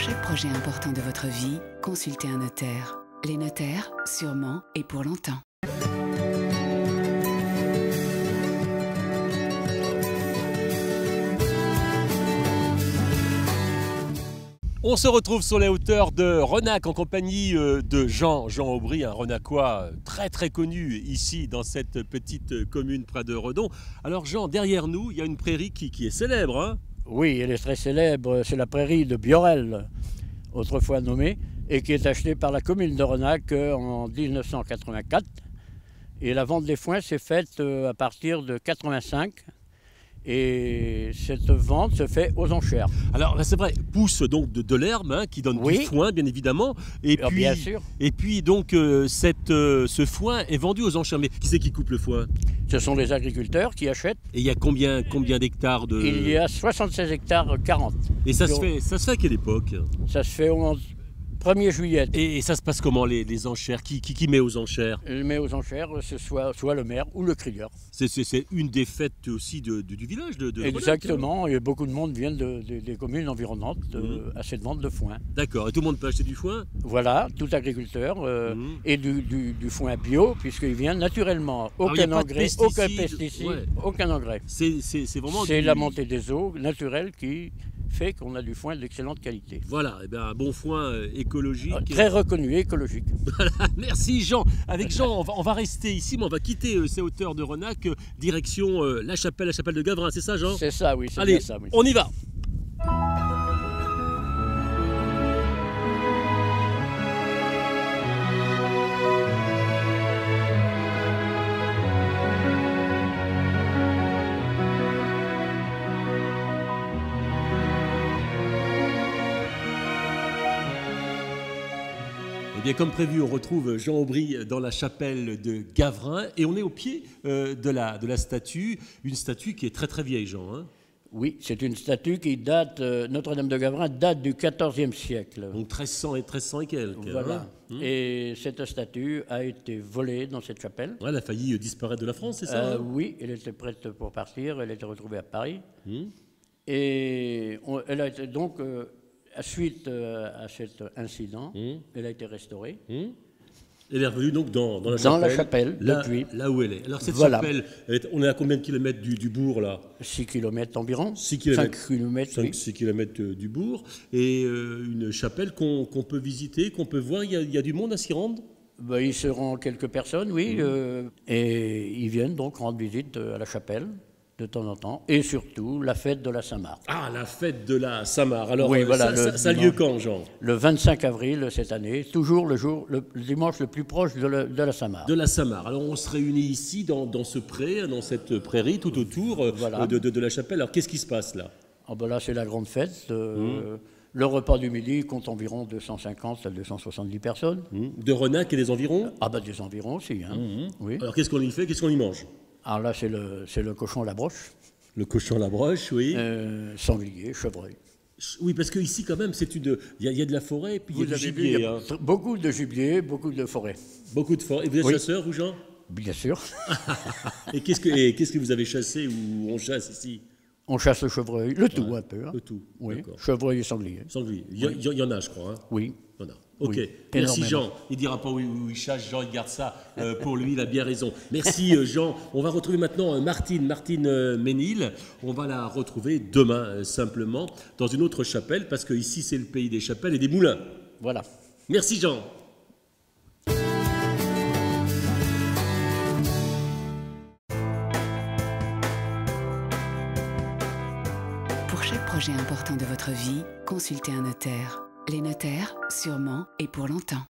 chaque projet important de votre vie, consultez un notaire. Les notaires, sûrement et pour longtemps. On se retrouve sur les hauteurs de Renac en compagnie de Jean Aubry, un Renacois très connu ici dans cette petite commune près de Redon. Alors Jean, derrière nous, il y a une prairie qui est célèbre, hein? Oui, elle est très célèbre, c'est la prairie de Biorel, autrefois nommée, et qui est achetée par la commune de Renac en 1984. Et la vente des foins s'est faite à partir de 85. Et cette vente se fait aux enchères. Alors c'est vrai, pousse donc de l'herbe hein, qui donne du foin bien évidemment. Et puis, bien sûr. Et puis donc ce foin est vendu aux enchères. Mais qui c'est qui coupe le foin? Ce sont les agriculteurs qui achètent. Et il y a combien d'hectares de... Il y a 76 hectares 40. Et ça se fait à quelle époque? Ça se fait au 1er juillet. Et ça se passe comment les enchères? Qui met aux enchères? Met aux enchères, c'est soit le maire ou le crieur. C'est une des fêtes aussi du village de Exactement, Renac, et beaucoup de monde viennent des communes environnantes à cette vente de foin. D'accord, et tout le monde peut acheter du foin? Voilà, tout agriculteur, et du foin bio, puisqu'il vient naturellement. Aucun engrais, aucun pesticide, aucun engrais. C'est vraiment... C'est la montée des eaux naturelle qui fait qu'on a du foin d'excellente qualité. Voilà, et bien un bon foin écologique. Très reconnu, écologique. Voilà, merci Jean. Avec Jean, on va rester ici, mais on va quitter ces hauteurs de Renac, direction la chapelle de Gavrin, c'est ça Jean? C'est ça, oui. Allez, bien ça, oui. On y va. Et comme prévu, on retrouve Jean Aubry dans la chapelle de Gavrin et on est au pied de la statue, une statue qui est très vieille, Jean. Hein. Oui, c'est une statue qui date, Notre-Dame de Gavrin date du XIVe siècle. Donc 1300 et quelques. Voilà. Et cette statue a été volée dans cette chapelle. Ouais, elle a failli disparaître de la France, c'est ça? Oui, elle était prête pour partir, elle a été retrouvée à Paris. Et elle a été donc... suite à cet incident, elle a été restaurée. Elle est revenue donc dans la chapelle, depuis. Là où elle est. Alors cette chapelle, on est à combien de kilomètres du bourg là? 6 km environ. 6 km. 5 km. 6 km du bourg. Et une chapelle qu'on peut visiter, qu'on peut voir. Il y a du monde à s'y rendre? Il se rend quelques personnes, oui. Et ils viennent donc rendre visite à la chapelle de temps en temps, et surtout la fête de la Saint-Marc. Ah, la fête de la Saint-Marc. Alors, oui, voilà, ça a lieu quand, Jean? Le 25 avril cette année, toujours le dimanche le plus proche de la Saint-Marc. De la Saint-Marc. Alors, on se réunit ici, dans ce pré, dans cette prairie, tout autour de la chapelle. Alors, qu'est-ce qui se passe là? Là, c'est la grande fête. Le repas du midi compte environ 250 à 270 personnes. De Renac et des environs? Des environs aussi. Hein. Oui. Alors, qu'est-ce qu'on y fait? Qu'est-ce qu'on y mange? Alors là, c'est le cochon à la broche. Le cochon à la broche, oui. Sanglier, chevreuil. Oui, parce qu'ici, quand même, il y a de la forêt, et puis il y a du gibier. Beaucoup de gibier, beaucoup de forêt. Beaucoup de forêt. Et vous êtes chasseur, vous, Jean? Bien sûr. Et qu'est-ce que vous avez chassé ou on chasse ici? On chasse le chevreuil, le tout un peu. Hein. Le tout, oui. Chevreuil et sanglier. Sanglier. Il y en a, je crois. Hein. Oui. Il y en a. Ok, oui, merci Jean. Il ne dira pas où il chasse, Jean, il garde ça pour lui, il a bien raison. Merci Jean. On va retrouver maintenant Martine Ménil. On va la retrouver demain simplement dans une autre chapelle parce qu'ici c'est le pays des chapelles et des moulins. Voilà. Merci Jean. Pour chaque projet important de votre vie, consultez un notaire. Les notaires, sûrement et pour longtemps.